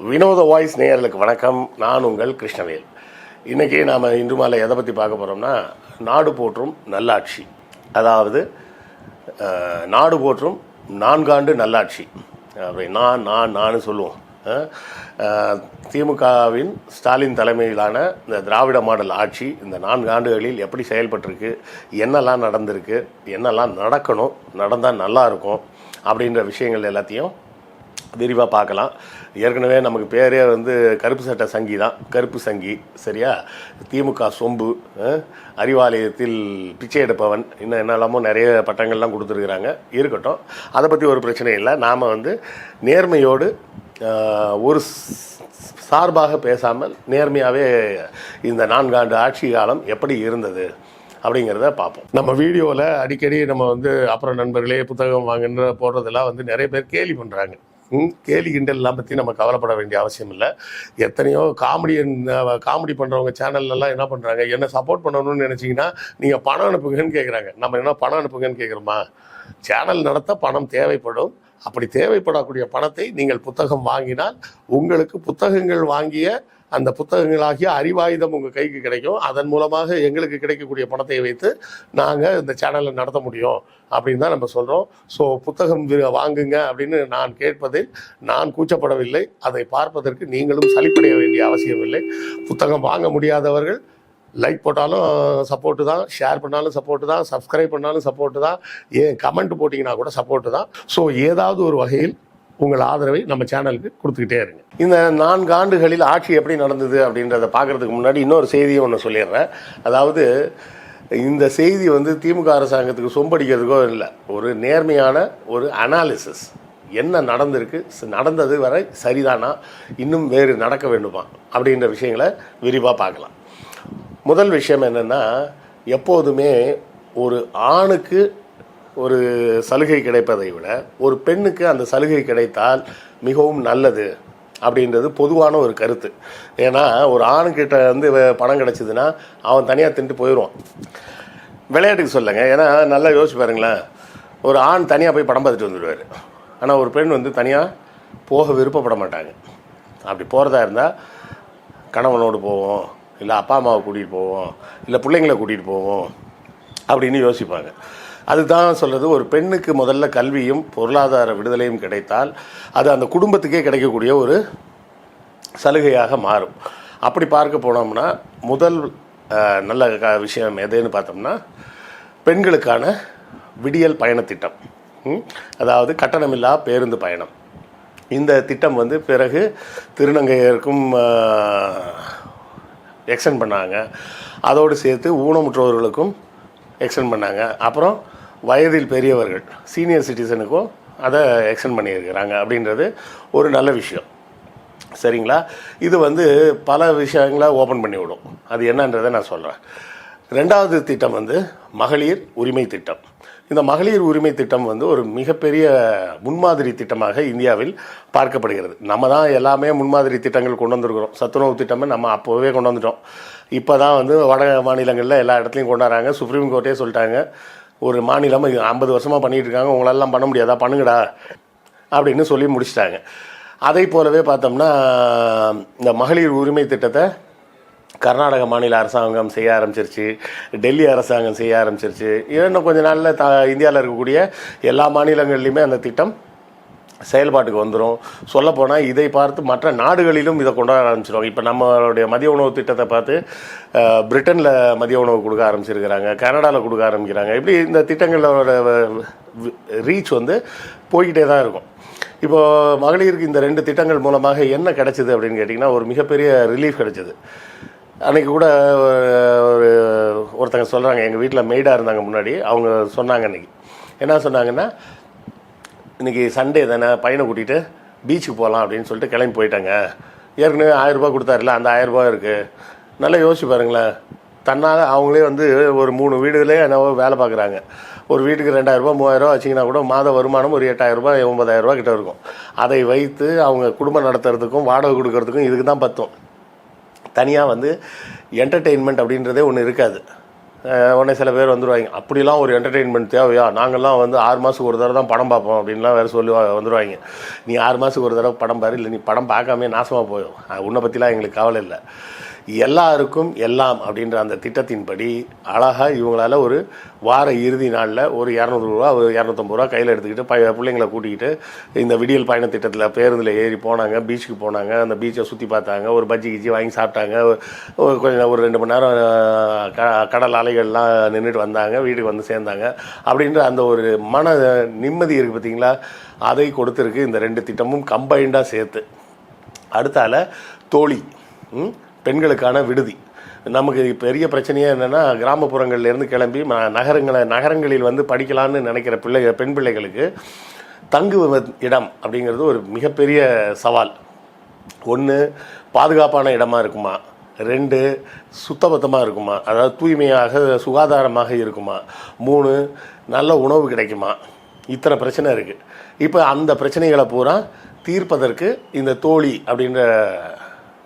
வினோத வாய்ஸ் நேயர்களுக்கு வணக்கம். நான் உங்கள் கிருஷ்ணவேல். இன்றைக்கி நாம் இன்று மாலை எதை பற்றி பார்க்க போகிறோம்னா, நாடு போற்றும் நல்லாட்சி. அதாவது நாடு போற்றும் 4 ஆண்டு நல்லாட்சி. அப்படி நான் சொல்லுவோம். திமுகவின் ஸ்டாலின் தலைமையிலான இந்த திராவிட மாடல் ஆட்சி இந்த 4 ஆண்டுகளில் எப்படி செயல்பட்டிருக்கு, என்னெல்லாம் நடந்திருக்கு, என்னெல்லாம் நடக்கணும், நடந்தால் நல்லாயிருக்கும் அப்படின்ற விஷயங்கள் எல்லாத்தையும் விரிவாக பார்க்கலாம். ஏற்கனவே நமக்கு பேரே கருப்பு சட்டை சங்கி தான், கருப்பு சங்கி. சரியா? திமுக சொம்பு, அறிவாலயத்தில் பிச்சை எடுப்பவன், இன்னும் என்னெல்லாமோ நிறைய பட்டங்கள்லாம் கொடுத்துருக்குறாங்க. இருக்கட்டும், அதை பற்றி ஒரு பிரச்சனை இல்லை. நாம் நேர்மையோடு ஒரு சார்பாக பேசாமல் நேர்மையாகவே இந்த 4 ஆண்டு ஆட்சி காலம் எப்படி இருந்தது அப்படிங்கிறத பார்ப்போம். நம்ம வீடியோவில் அடிக்கடி நம்ம அப்புறம் நண்பர்களே புத்தகம் வாங்குன்ற போடுறதெல்லாம் நிறைய பேர் கேலி பண்ணுறாங்க. கேலி கிண்டல்லாம் பற்றி நம்ம கவலைப்பட வேண்டிய அவசியம் இல்லை. எத்தனையோ காமெடி பண்ணுறவங்க சேனல்லாம் என்ன பண்ணுறாங்க, என்ன சப்போர்ட் பண்ணணும்னு நினச்சிங்கன்னா நீங்கள் பணம் அனுப்புங்கன்னு கேட்குறாங்க. நம்ம என்ன பணம் அனுப்புங்கன்னு கேட்குறோமா? சேனல் நடத்த பணம் தேவைப்படும். அப்படி தேவைப்படக்கூடிய பணத்தை நீங்கள் புத்தகம் வாங்கினால் உங்களுக்கு புத்தகங்கள் வாங்கிய அந்த புத்தகங்களாகிய அறிவாயுதம் உங்கள் கைக்கு கிடைக்கும். அதன் மூலமாக எங்களுக்கு கிடைக்கக்கூடிய பணத்தை வைத்து நாங்கள் இந்த சேனலை நடத்த முடியும் அப்படின்னு தான் நம்ம சொல்கிறோம். ஸோ புத்தகம் வாங்குங்க அப்படின்னு நான் கேட்பதில் நான் கூச்சப்படவில்லை. அதை பார்ப்பதற்கு நீங்களும் சலிப்படைய வேண்டிய அவசியம் இல்லை. புத்தகம் வாங்க முடியாதவர்கள் லைக் போட்டாலும் சப்போர்ட்டு தான், ஷேர் பண்ணாலும் சப்போர்ட்டு தான், சப்ஸ்கிரைப் பண்ணாலும் சப்போர்ட்டு தான், ஏன் கமெண்ட் போட்டிங்கன்னா கூட சப்போர்ட்டு தான். ஸோ ஏதாவது ஒரு வகையில் உங்கள் ஆதரவை நம்ம சேனலுக்கு கொடுத்துக்கிட்டே இருங்க. இந்த 4 ஆண்டுகளில் ஆட்சி எப்படி நடந்தது அப்படின்றத பார்க்குறதுக்கு முன்னாடி இன்னொரு செய்தியை ஒன்று சொல்லிடுறேன். அதாவது இந்த செய்தி திமுக அரசாங்கத்துக்கு சொம்படிக்கிறதுக்கோ இல்லை, ஒரு நேர்மையான ஒரு அனாலிசிஸ். என்ன நடந்திருக்கு, நடந்தது வரை சரிதானா, இன்னும் வேறு நடக்க வேண்டுமா அப்படின்ற விஷயங்களை விரிவாக பார்க்கலாம். முதல் விஷயம் என்னென்னா, எப்போதுமே ஒரு ஆணுக்கு ஒரு சலுகை கிடைப்பதை விட ஒரு பெண்ணுக்கு அந்த சலுகை கிடைத்தால் மிகவும் நல்லது அப்படின்றது பொதுவான ஒரு கருத்து. ஏன்னா ஒரு ஆணுக்கிட்ட பணம் கிடச்சிதுன்னா அவன் தனியாக தின்ட்டு போயிடுவான். விளையாட்டுக்கு சொல்லுங்க. ஏன்னா நல்லா யோசிச்சு பாருங்களேன், ஒரு ஆண் தனியாக போய் படம் பார்த்துட்டு வந்துடுவார். ஆனால் ஒரு பெண் தனியாக போக விருப்பப்பட மாட்டாங்க. அப்படி போகிறதா இருந்தால் கணவனோடு போவோம், இல்லை அப்பா அம்மாவை கூட்டிகிட்டு போவோம், இல்லை பிள்ளைங்களை கூட்டிகிட்டு போவோம் அப்படின்னு யோசிப்பாங்க. அதுதான் சொல்கிறது, ஒரு பெண்ணுக்கு முதல்ல கல்வியும் பொருளாதார விடுதலையும் கிடைத்தால் அது அந்த குடும்பத்துக்கே கிடைக்கக்கூடிய ஒரு சலுகையாக மாறும். அப்படி பார்க்க போனோம்னா முதல் நல்ல விஷயம் எதுன்னு பார்த்தோம்னா, பெண்களுக்கான விடியல் பயணத்திட்டம். அதாவது கட்டணமில்லா பேருந்து பயணம். இந்த திட்டம் பிறகு திருநங்கையருக்கும் எக்ஸ்டெண்ட் பண்ணாங்க. அதோடு சேர்த்து ஊனமுற்றோர்களுக்கும் எக்ஸ்டெண்ட் பண்ணாங்க. அப்புறம் வயதில் பெரியவர்கள் சீனியர் சிட்டிசனுக்கும் அதை எக்ஸ்டெண்ட் பண்ணியிருக்கிறாங்க. அப்படின்றது ஒரு நல்ல விஷயம். சரிங்களா? இது பல விஷயங்களை ஓப்பன் பண்ணி விடும். அது என்னன்றதை நான் சொல்கிறேன். 2வது திட்டம் மகளிர் உரிமை திட்டம். இந்த மகளிர் உரிமை திட்டம் ஒரு மிகப்பெரிய முன்மாதிரி திட்டமாக இந்தியாவில் பார்க்கப்படுகிறது. நம்ம தான் எல்லாமே முன்மாதிரி திட்டங்கள் கொண்டு வந்திருக்கிறோம். சத்துணவு திட்டமே நம்ம அப்போவே கொண்டு வந்துட்டோம். இப்போ தான் வட மாநிலங்களில் எல்லா இடத்துலையும் கொண்டாடுறாங்க. சுப்ரீம் கோர்ட்டே சொல்லிட்டாங்க, ஒரு மாநிலம் 50 வருஷமாக பண்ணிகிட்டு இருக்காங்க, உங்களெல்லாம் பண்ண முடியாதா, பண்ணுங்கடா அப்படின்னு சொல்லி முடிச்சிட்டாங்க. அதை போலவே பார்த்தோம்னா இந்த மகளிர் உரிமை திட்டத்தை கர்நாடக மாநில அரசாங்கம் செய்ய ஆரம்பிச்சிருச்சு, டெல்லி அரசாங்கம் செய்ய ஆரம்பிச்சிருச்சு. இன்னும் கொஞ்சம் நாளில் இந்தியாவில் இருக்கக்கூடிய எல்லா மாநிலங்கள்லையுமே அந்த திட்டம் செயல்பாட்டுக்கு வந்துடும். சொல்லப்போனால் இதை பார்த்து மற்ற நாடுகளிலும் இதை கொண்டாட ஆரம்பிச்சிடுவாங்க. இப்போ நம்மளுடைய மதிய உணவு திட்டத்தை பார்த்து பிரிட்டனில் மதிய உணவு கொடுக்க ஆரம்பிச்சிருக்கிறாங்க, கனடாவில் கொடுக்க ஆரம்பிக்கிறாங்க. இப்படி இந்த திட்டங்களோட ரீச் போய்கிட்டே தான் இருக்கும். இப்போது மகளிருக்கு இந்த 2 திட்டங்கள் மூலமாக என்ன கிடச்சிது அப்படின்னு கேட்டிங்கன்னா, ஒரு மிகப்பெரிய ரிலீஃப் கிடச்சிது. அன்றைக்கி கூட ஒருத்தங்க சொல்கிறாங்க, எங்கள் வீட்டில் மெய்டாக இருந்தாங்க முன்னாடி, அவங்க சொன்னாங்க, இன்றைக்கி என்ன சொன்னாங்கன்னா, இன்றைக்கி சண்டே தானே, பையனை கூட்டிகிட்டு பீச்சுக்கு போகலாம் அப்படின்னு சொல்லிட்டு கிளம்பி போயிட்டாங்க. ஏற்கனவே 1000 ரூபா கொடுத்தாருல, அந்த 1000 ரூபா இருக்குது. நல்லா யோசிச்சு பாருங்களேன். தன்னால் அவங்களே ஒரு 3 வீடுகளே என்னவோ வேலை பார்க்குறாங்க. ஒரு வீட்டுக்கு 2000 ரூபா 3000 ரூபா வச்சிங்கன்னா கூட மாத வருமானம் ஒரு 8000 ரூபா 9000 ரூபா கிட்ட இருக்கும். அதை வைத்து அவங்க குடும்பம் நடத்துறதுக்கும் வாடகை கொடுக்கறதுக்கும் இதுக்கு தான் பத்தும். தனியாக என்டர்டெயின்மெண்ட் அப்படின்றதே ஒன்று இருக்காது. உடனே சில பேர் வந்துடுவாங்க, அப்படிலாம் ஒரு என்டர்டெயின்மெண்ட் தேவையா, நாங்கள்லாம் வந்து 6 மாதத்துக்கு ஒரு தடவை தான் படம் பார்ப்போம் அப்படின்லாம் வேறு சொல்லி வந்துடுவாங்க. நீ 6 மாதத்துக்கு ஒரு தடவை படம் பாரு, இல்லை நீ படம் பார்க்காமே நாசமாக போயிடும், உன்னை பற்றிலாம் எங்களுக்கு கவலை இல்லை. எல்லாருக்கும் எல்லாம் அப்படின்ற அந்த திட்டத்தின்படி அழகாக இவங்களால ஒரு வார இறுதி நாளில் ஒரு 200 ரூபா ஒரு 250 ரூபா கையில் எடுத்துக்கிட்டு பிள்ளைங்களை கூட்டிக்கிட்டு இந்த விடியல் பயண திட்டத்தில் பேருந்தில் ஏறி போனாங்க, பீச்சுக்கு போனாங்க, அந்த பீச்சை சுற்றி பார்த்தாங்க, ஒரு பஜ்ஜி கிஜ்ஜி வாங்கி சாப்பிட்டாங்க, கொஞ்சம் ஒரு 2 மணி நேரம் கடல் அலைகள்லாம் நின்றுட்டு வந்தாங்க, வீட்டுக்கு வந்து சேர்ந்தாங்க. அப்படின்ற அந்த ஒரு மன நிம்மதி இருக்குது பார்த்தீங்களா, அதை கொடுத்துருக்கு இந்த 2 திட்டமும் கம்பைண்டாக சேர்த்து. அடுத்தால தோழி, பெண்களுக்கான விடுதி. நமக்கு பெரிய பிரச்சனையே என்னென்னா, கிராமப்புறங்கள்லேருந்து கிளம்பி நகரங்களில் வந்து படிக்கலான்னு நினைக்கிற பெண் பிள்ளைகளுக்கு தங்கு இடம் அப்படிங்கிறது ஒரு மிகப்பெரிய சவால். 1, பாதுகாப்பான இடமா இருக்குமா, 2, சுத்தபத்தமாக இருக்குமா, அதாவது தூய்மையாக சுகாதாரமாக இருக்குமா, 3, நல்ல உணவு கிடைக்குமா, இத்தனை பிரச்சனை இருக்குது. இப்போ அந்த பிரச்சனைகளை பூரா தீர்ப்பதற்கு இந்த தோழி அப்படின்ற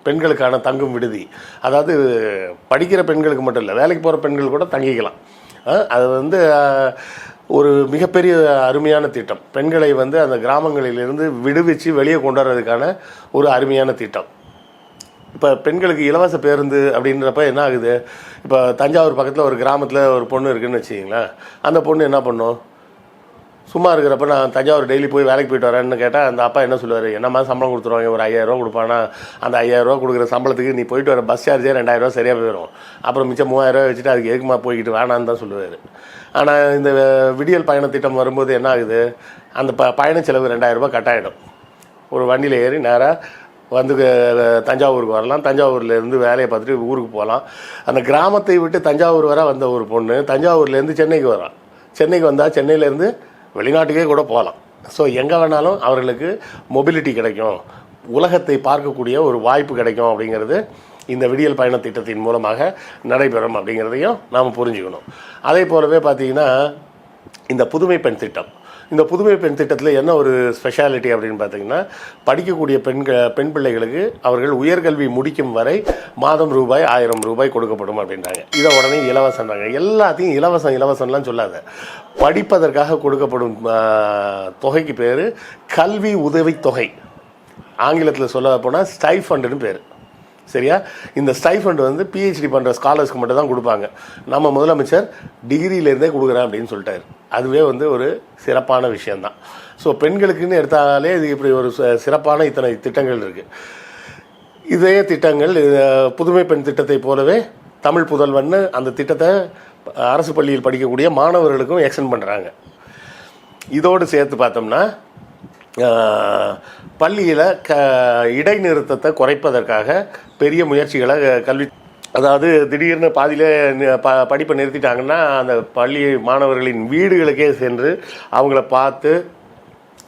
பெண்களுக்கான தங்கும் விடுதி, அதாவது படிக்கிற பெண்களுக்கு மட்டும் இல்லை, வேலைக்கு போகிற பெண்கள் கூட தங்கிக்கலாம். அது வந்து ஒரு மிகப்பெரிய அருமையான திட்டம். பெண்களை வந்து அந்த கிராமங்களிலிருந்து விடுவிச்சு வெளியே கொண்டு வர்றதுக்கான ஒரு அருமையான திட்டம். இப்போ பெண்களுக்கு இலவச பேருந்து அப்படின்றப்ப என்ன ஆகுது, இப்போ தஞ்சாவூர் பக்கத்தில் ஒரு கிராமத்தில் ஒரு பொண்ணு இருக்குதுன்னு வச்சுக்கிங்களேன், அந்த பொண்ணு என்ன பண்ணும், சும்மா இருக்கிறப்ப நான் தஞ்சாவூர் டெய்லி போய் வேலைக்கு போயிட்டு வரேன்னு கேட்டால் அந்த அப்பா என்ன சொல்லுவார், என்னம்மா சம்பளம் கொடுத்துருவாங்க, ஒரு 5000 ரூபா கொடுப்பானா, அந்த 5000 ரூபா கொடுக்குற சம்பளத்துக்கு நீ போயிட்டு வர பஸ் சார்ஜே 2000 ரூபா சரியாக போயிடும், அப்புறம் மிச்சம் 3000 ரூபா வச்சுட்டு அதுக்கு எதுக்குமா போய்கிட்டு வேணான்னு தான் சொல்லுவார். ஆனால் இந்த விடியல் பயண திட்டம் வரும்போது என்ன ஆகுது, அந்த பயண செலவு 2000 ரூபா கட்டாயிடும். ஒரு வண்டியில் ஏறி நேராக வந்து தஞ்சாவூருக்கு வரலாம், தஞ்சாவூர்லேருந்து வேலையை பார்த்துட்டு ஊருக்கு போகலாம். அந்த கிராமத்தை விட்டு தஞ்சாவூர் வர வந்த ஒரு பொண்ணு தஞ்சாவூர்லேருந்து சென்னைக்கு வரான், சென்னைக்கு வந்தால் சென்னையிலேருந்து வெளிநாட்டுக்கே கூட போகலாம். ஸோ எங்கே வேணாலும் அவர்களுக்கு மொபிலிட்டி கிடைக்கும், உலகத்தை பார்க்கக்கூடிய ஒரு வாய்ப்பு கிடைக்கும் அப்படிங்கிறது இந்த விடியல் பயண திட்டத்தின் மூலமாக நடைபெறும் அப்படிங்கிறதையும் நாம் புரிஞ்சுக்கணும். அதே போலவே பார்த்திங்கன்னா இந்த புதுமை பெண் திட்டம், இந்த புதுமை பெண் திட்டத்தில் என்ன ஒரு ஸ்பெஷாலிட்டி அப்படின்னு பார்த்தீங்கன்னா, படிக்கக்கூடிய பெண் பிள்ளைகளுக்கு அவர்கள் உயர்கல்வி முடிக்கும் வரை மாதம் ரூபாய் 1000 ரூபாய் கொடுக்கப்படும் அப்படின்றாங்க. இதை உடனே இலவசன்றாங்க. எல்லாத்தையும் இலவசம்லாம் சொல்லாத, படிப்பதற்காக கொடுக்கப்படும் தொகைக்கு பேர் கல்வி உதவித்தொகை, ஆங்கிலத்தில் சொல்ல போனால் ஸ்டைஃபண்டுன்னு பேர். சரியா, இந்த ஸ்டைஃபண்ட் வந்து பிஹெச்டி பண்ணுற ஸ்காலர்ஸ்க்கு மட்டும் தான் கொடுப்பாங்க. நம்ம முதலமைச்சர் டிகிரியிலேருந்தே கொடுக்குறேன் அப்படின்னு சொல்லிட்டாரு. அதுவே வந்து ஒரு சிறப்பான விஷயந்தான். ஸோ பெண்களுக்குன்னு எடுத்தாலே இது இப்படி ஒரு சிறப்பான இத்தனை திட்டங்கள் இருக்குது. இதே திட்டங்கள் புதுமை பெண் திட்டத்தை போலவே தமிழ் புதல்வன் அந்த திட்டத்தை அரசு பள்ளியில் படிக்கக்கூடிய மாணவர்களுக்கும் எக்ஸ்டெண்ட் பண்ணுறாங்க. இதோடு சேர்த்து பார்த்தோம்னா பள்ளியில் இடைநிறுத்தத்தை குறைப்பதற்காக பெரிய முயற்சிகளை கல்வி, அதாவது திடீர்னு பாதியிலே படிப்பை நிறுத்திட்டாங்கன்னா அந்த பள்ளி மாணவர்களின் வீடுகளுக்கே சென்று அவங்கள பார்த்து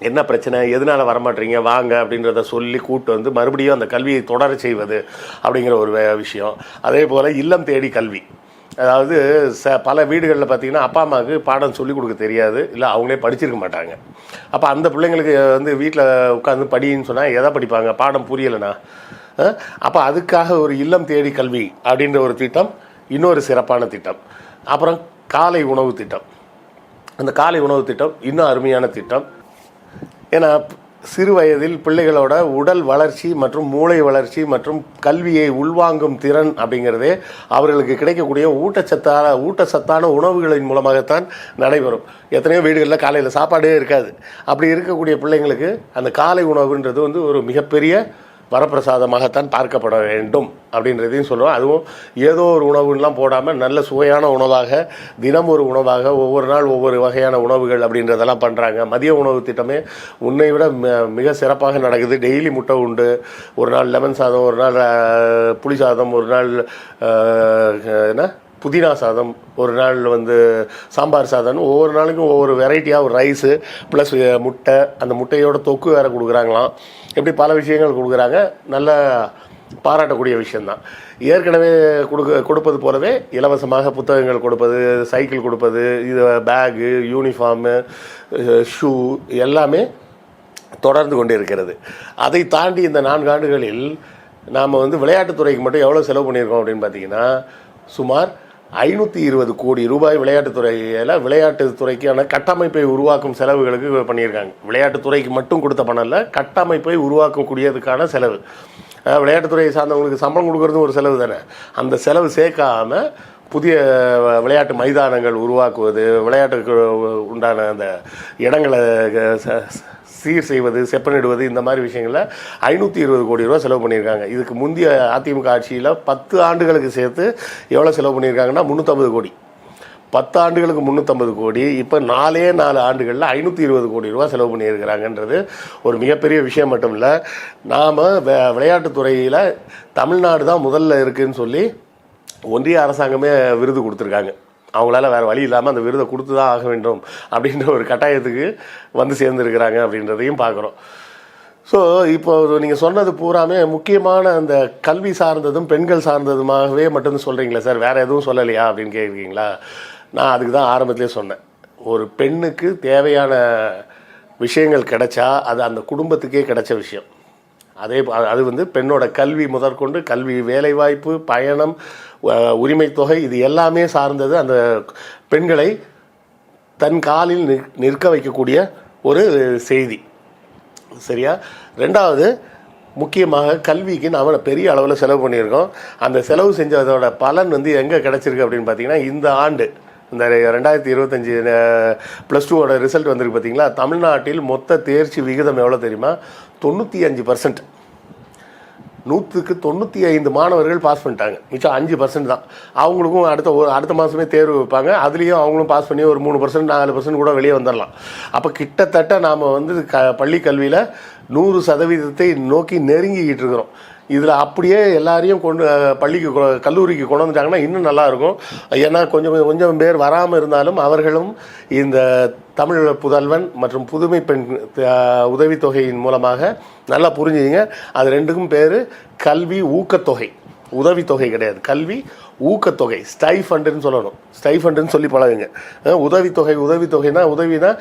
என்ன பிரச்சனை, எதனால் வரமாட்டீங்க வாங்க அப்படின்றத சொல்லி கூப்பிட்டு வந்து மறுபடியும் அந்த கல்வியை தொடர செய்வது அப்படிங்கிற ஒரு விஷயம். அதே போல் இல்லம் தேடி கல்வி, அதாவது பல வீடுகளில் பார்த்திங்கன்னா அப்பா அம்மாவுக்கு பாடம் சொல்லிக் கொடுக்க தெரியாது, இல்லை அவங்களே படிச்சிருக்க மாட்டாங்க. அப்போ அந்த பிள்ளைங்களுக்கு வந்து வீட்டில் உட்காந்து படின்னு சொன்னால் எதை படிப்பாங்க, பாடம் புரியலைண்ணா. அப்போ அதுக்காக ஒரு இல்லம் தேடி கல்வி அப்படின்ற ஒரு திட்டம் இன்னொரு சிறப்பான திட்டம். அப்புறம் காலை உணவு திட்டம், அந்த காலை உணவு திட்டம் இன்னும் அருமையான திட்டம். ஏன்னா சிறு வயதில் பிள்ளைகளோட உடல் வளர்ச்சி மற்றும் மூளை வளர்ச்சி மற்றும் கல்வியை உள்வாங்கும் திறன் அப்படிங்கிறதே அவர்களுக்கு கிடைக்கக்கூடிய ஊட்டச்சத்தான உணவுகளின் மூலமாகத்தான் நடைபெறும். எத்தனையோ வீடுகளில் காலையில் சாப்பாடே இருக்காது. அப்படி இருக்கக்கூடிய பிள்ளைங்களுக்கு அந்த காலை உணவுன்றது வந்து ஒரு மிகப்பெரிய வரப்பிரசாதமாகத்தான் பார்க்கப்பட வேண்டும் அப்படின்றதையும் சொல்லுவோம். அதுவும் ஏதோ ஒரு உணவுலாம் போடாமல் நல்ல சுவையான உணவாக, தினம் ஒரு உணவாக, ஒவ்வொரு நாள் ஒவ்வொரு வகையான உணவுகள் அப்படின்றதெல்லாம் பண்ணுறாங்க. மதிய உணவு திட்டமே உன்னை விட மிக சிறப்பாக நடக்குது. டெய்லி முட்டை உண்டு, ஒரு நாள் லெமன் சாதம், ஒரு நாள் புளி சாதம், ஒரு நாள் என்ன புதினா சாதம், ஒரு நாள் வந்து சாம்பார் சாதம்னு ஒவ்வொரு நாளைக்கும் ஒவ்வொரு வெரைட்டியாக ஒரு ரைஸு ப்ளஸ் முட்டை, அந்த முட்டையோட தொக்கு வேறு கொடுக்குறாங்களாம். எப்படி பல விஷயங்கள் கொடுக்குறாங்க. நல்ல பாராட்டக்கூடிய விஷயந்தான். ஏற்கனவே கொடுப்பது போலவே இலவசமாக புத்தகங்கள் கொடுப்பது, சைக்கிள் கொடுப்பது, இது பேகு, யூனிஃபார்மு, ஷூ எல்லாமே தொடர்ந்து கொண்டு இருக்கிறது. அதை தாண்டி இந்த 4 ஆண்டுகளில் நாம் வந்து விளையாட்டுத்துறைக்கு மட்டும் எவ்வளோ செலவு பண்ணியிருக்கோம் அப்படின்னு பார்த்தீங்கன்னா சுமார் 520 கோடி ரூபாய் விளையாட்டுத்துறைக்கான கட்டமைப்பை உருவாக்கும் செலவுகளுக்கு பண்ணியிருக்காங்க. விளையாட்டுத்துறைக்கு மட்டும் கொடுத்த பணம் இல்லை, கட்டமைப்பை உருவாக்கக்கூடியதுக்கான செலவு. விளையாட்டுத்துறையை சார்ந்தவங்களுக்கு சம்பளம் கொடுக்கறது ஒரு செலவு தானே. அந்த செலவு சேர்க்காமல் புதிய விளையாட்டு மைதானங்கள் உருவாக்குவது, விளையாட்டுக்கு உண்டான அந்த இடங்களை சீர் செய்வது, செப்பனிடுவது, இந்த மாதிரி விஷயங்களில் 520 கோடி ரூபா செலவு பண்ணியிருக்காங்க. இதுக்கு முந்தைய அதிமுக ஆட்சியில் 10 ஆண்டுகளுக்கு சேர்த்து எவ்வளோ செலவு பண்ணியிருக்காங்கன்னா 350 கோடி. 10 ஆண்டுகளுக்கு 350 கோடி. இப்போ 4 ஆண்டுகளில் 520 கோடி ரூபா செலவு பண்ணியிருக்கிறாங்கன்றது ஒரு மிகப்பெரிய விஷயம் மட்டும் இல்லை. நாம் விளையாட்டுத்துறையில் தமிழ்நாடு தான் முதல்ல இருக்குதுன்னு சொல்லி ஒன்றிய அரசாங்கமே விருது கொடுத்துருக்காங்க. அவங்களால வேறு வழி இல்லாமல் அந்த விருதை கொடுத்து தான் ஆக வேண்டும் அப்படின்ற ஒரு கட்டாயத்துக்கு வந்து சேர்ந்துருக்கிறாங்க அப்படின்றதையும் பார்க்குறோம். ஸோ இப்போ நீங்கள் சொன்னது பூராமே முக்கியமான அந்த கல்வி சார்ந்ததும் பெண்கள் சார்ந்ததுமாகவே மட்டும் சொல்கிறீங்களா சார், வேறு எதுவும் சொல்லலையா அப்படின்னு கேட்குறீங்களா? நான் அதுக்கு தான் ஆரம்பத்திலே சொன்னேன், ஒரு பெண்ணுக்கு தேவையான விஷயங்கள் கிடைச்சா அது அந்த குடும்பத்துக்கே கிடைச்ச விஷயம். அது வந்து பெண்ணோட கல்வி முதற்கொண்டு கல்வி, வேலைவாய்ப்பு, பயணம், உரிமை தொகை, இது எல்லாமே சார்ந்தது அந்த பெண்களை தன் காலில் நிற்க வைக்கக்கூடிய ஒரு செய்தி. சரியா? ரெண்டாவது, முக்கியமாக கல்விக்கு நாம் பெரிய அளவில் செலவு பண்ணியிருக்கோம். அந்த செலவு செஞ்சதோட பலன் வந்து எங்கே கிடச்சிருக்கு அப்படின்னு பார்த்தீங்கன்னா, இந்த ஆண்டு இந்த 2025 +2 ரிசல்ட் வந்திருக்கு பார்த்தீங்களா. தமிழ்நாட்டில் மொத்த தேர்ச்சி விகிதம் எவ்வளோ தெரியுமா? 95%. 100க்கு 95 மாணவர்கள் பாஸ் பண்ணிட்டாங்க. மிச்சம் 5% தான். அவங்களுக்கும் அடுத்த மாதமே தேர்வு வைப்பாங்க. அதுலேயும் அவங்களும் பாஸ் பண்ணி ஒரு 3%, 4% கூட வெளியே வந்துடலாம். அப்போ கிட்டத்தட்ட நாம் வந்து பள்ளி கல்வியில் 100% நோக்கி நெருங்கிக்கிட்டு இருக்கிறோம். இதில் அப்படியே எல்லாரையும் கல்லூரிக்கு கொண்டு வந்துட்டாங்கன்னா இன்னும் நல்லாயிருக்கும். ஏன்னா கொஞ்சம் பேர் வராமல் இருந்தாலும் அவர்களும் இந்த தமிழ் புதல்வன் மற்றும் புதுமை பெண் உதவித்தொகையின் மூலமாக நல்லா புரிஞ்சுங்க. அது ரெண்டுக்கும் பேர் கல்வி ஊக்கத்தொகை, உதவித்தொகை கிடையாது. கல்வி ஊக்கத்தொகை, ஸ்டைஃபண்டுன்னு சொல்லணும். ஸ்டைஃபண்டுன்னு சொல்லி பழகுங்க. உதவித்தொகைனா உதவினா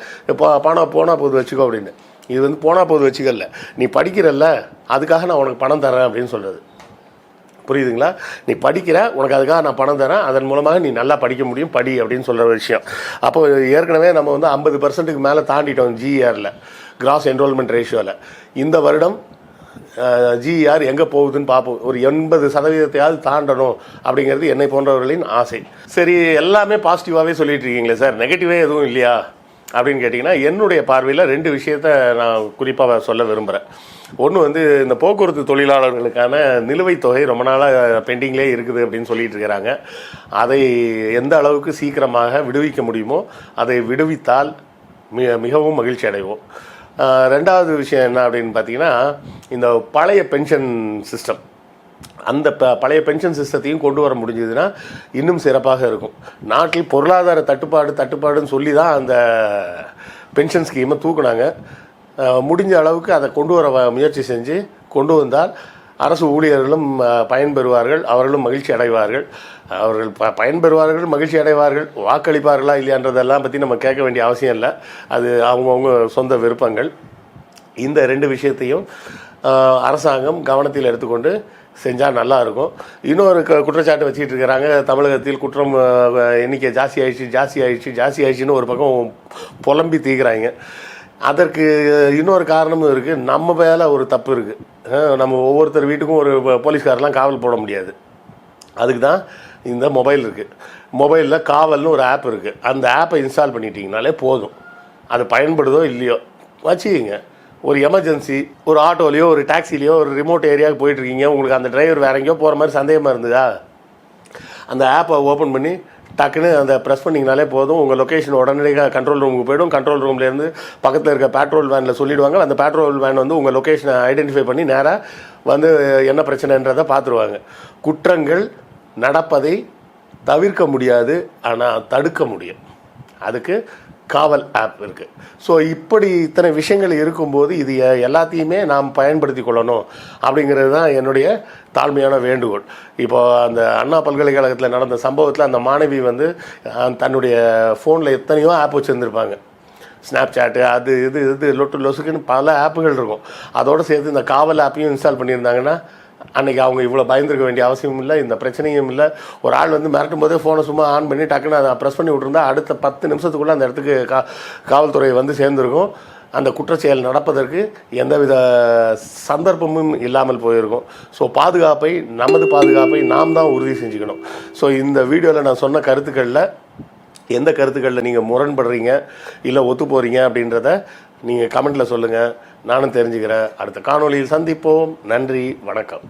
போனால் போது வச்சுக்கோ அப்படின்னு. இது வந்து போனால் போது வச்சுக்கல, நீ படிக்கிறல்ல அதுக்காக நான் உனக்கு பணம் தரேன் அப்படின்னு சொல்கிறது. புரியுதுங்களா? நீ படிக்கிற, உனக்கு அதுக்காக நான் பணம் தரேன், அதன் மூலமாக நீ நல்லா படிக்க முடியும், படி அப்படின்னு சொல்கிற விஷயம். அப்போ ஏற்கனவே நம்ம வந்து 50%க்கு மேலே தாண்டிட்டோம் GERல, கிராஸ் என்ரோல்மெண்ட் ரேஷியோவில். இந்த வருடம் GER எங்கே போகுதுன்னு பார்ப்போம். ஒரு 80% தாண்டணும் அப்படிங்கிறது என்னை போன்றவர்களின் ஆசை. சரி, எல்லாமே பாசிட்டிவாகவே சொல்லிட்டு இருக்கீங்களே சார், நெகட்டிவே எதுவும் இல்லையா அப்படின்னு கேட்டிங்கன்னா, என்னுடைய பார்வையில் 2 விஷயத்தை நான் குறிப்பாக சொல்ல விரும்புகிறேன். ஒன்று வந்து இந்த போக்குவரத்து தொழிலாளர்களுக்கான நிலுவைத் தொகை ரொம்ப நாளாக பெண்டிங்லேயே இருக்குது அப்படின்னு சொல்லிட்டு இருக்கிறாங்க. அதை எந்த அளவுக்கு சீக்கிரமாக விடுவிக்க முடியுமோ அதை விடுவித்தால் மிகவும் மகிழ்ச்சி அடைவோம். ரெண்டாவது விஷயம் என்ன அப்படின்னு பார்த்தீங்கன்னா, இந்த பழைய பென்ஷன் சிஸ்டம், அந்த பழைய பென்ஷன் சிஸ்டத்தையும் கொண்டு வர முடிஞ்சதுன்னா இன்னும் சிறப்பாக இருக்கும். நாட்டில் பொருளாதார தட்டுப்பாடுன்னு சொல்லி தான் அந்த பென்ஷன் ஸ்கீமை தூக்குனாங்க. முடிஞ்ச அளவுக்கு அதை கொண்டு வர முயற்சி செஞ்சு கொண்டு வந்தால் அரசு ஊழியர்களும் பயன்பெறுவார்கள், அவர்களும் மகிழ்ச்சி அடைவார்கள். அவர்கள் பயன்பெறுவார்கள், மகிழ்ச்சி அடைவார்கள். வாக்களிப்பார்களா இல்லையான்றதெல்லாம் பற்றி நம்ம கேட்க வேண்டிய அவசியம் இல்லை. அது அவங்கவுங்க சொந்த விருப்பங்கள். இந்த 2 விஷயத்தையும் அரசாங்கம் கவனத்தில் எடுத்துக்கொண்டு செஞ்சால் நல்லாயிருக்கும். இன்னொரு குற்றச்சாட்டு வச்சுக்கிட்டு இருக்கிறாங்க, தமிழகத்தில் குற்றம் எண்ணிக்கை ஜாஸ்தி ஆயிடுச்சுன்னு ஒரு பக்கம் புலம்பி தீக்குறாங்க. அதற்கு இன்னொரு காரணமும் இருக்குது. நம்ம மேலே ஒரு தப்பு இருக்குது. நம்ம ஒவ்வொருத்தர் வீட்டுக்கும் ஒரு போலீஸ்காரெலாம் காவல் போட முடியாது. அதுக்கு தான் இந்த மொபைல் இருக்குது. மொபைலில் காவல்னு ஒரு ஆப் இருக்குது. அந்த ஆப்பை இன்ஸ்டால் பண்ணிட்டீங்கனாலே போதும். அது பயன்படுதோ இல்லையோ வச்சுக்கிங்க. ஒரு எமர்ஜென்சி, ஒரு ஆட்டோலையோ ஒரு டாக்ஸிலையோ ஒரு ரிமோட் ஏரியாவுக்கு போயிட்டுருக்கீங்க, உங்களுக்கு அந்த டிரைவர் வேற எங்கேயோ போகிற மாதிரி சந்தேகமாக இருந்ததா, அந்த ஆப்பை ஓப்பன் பண்ணி டக்குன்னு அந்த ப்ரெஸ் பண்ணிங்கனாலே போதும். உங்கள் லொக்கேஷன் உடனடியாக கண்ட்ரோல் ரூமுக்கு போய்டும். கண்ட்ரோல் ரூம்லேருந்து பக்கத்தில் இருக்க பேட்ரோல் வேனில் சொல்லிவிடுவாங்க. அந்த பேட்ரோல் வேன் வந்து உங்கள் லொக்கேஷனை ஐடென்டிஃபை பண்ணி நேராக வந்து என்ன பிரச்சனைன்றதை பார்த்துருவாங்க. குற்றங்கள் நடப்பதை தவிர்க்க முடியாது, ஆனால் தடுக்க முடியும். அதுக்கு காவல் ஆப் இருக்குது. ஸோ இப்படி இத்தனை விஷயங்கள் இருக்கும்போது இது எல்லாத்தையுமே நாம் பயன்படுத்தி கொள்ளணும் அப்படிங்கிறது தான் என்னுடைய தாழ்மையான வேண்டுகோள். இப்போ அந்த அண்ணா பல்கலைக்கழகத்தில் நடந்த சம்பவத்தில் அந்த மாணவி வந்து தன்னுடைய ஃபோனில் எத்தனையோ ஆப் வச்சுருந்துருப்பாங்க. ஸ்னாப் சாட்டு, அது இது லொசுக்குன்னு பல ஆப்புகள் இருக்கும். அதோடு சேர்த்து இந்த காவல் ஆப்பையும் இன்ஸ்டால் பண்ணியிருந்தாங்கன்னா அன்றைக்கி அவங்க இவ்வளோ பயந்துருக்க வேண்டிய அவசியமும் இல்லை, இந்த பிரச்சனையும் இல்லை. ஒரு ஆள் வந்து மிரட்டும் போதே ஃபோனை சும்மா ஆன் பண்ணி டக்குன்னு அதை ப்ரெஸ் பண்ணி விட்டுருந்தா அடுத்த 10 நிமிஷத்துக்குள்ளே அந்த இடத்துக்கு காவல்துறை வந்து சேர்ந்துருக்கும். அந்த குற்றச்செயல் நடப்பதற்கு எந்தவித சந்தர்ப்பமும் இல்லாமல் போயிருக்கும். ஸோ நமது பாதுகாப்பை நாம் தான் உறுதி செஞ்சுக்கணும். ஸோ இந்த வீடியோவில் நான் சொன்ன கருத்துக்களில் எந்த கருத்துக்களில் நீங்கள் முரண்படுறீங்க இல்லை ஒத்து போகிறீங்க அப்படின்றத நீங்கள் கமெண்ட்டில் சொல்லுங்கள், நானும் தெரிஞ்சுக்கிறேன். அடுத்த காணொளியில் சந்திப்போம். நன்றி, வணக்கம்.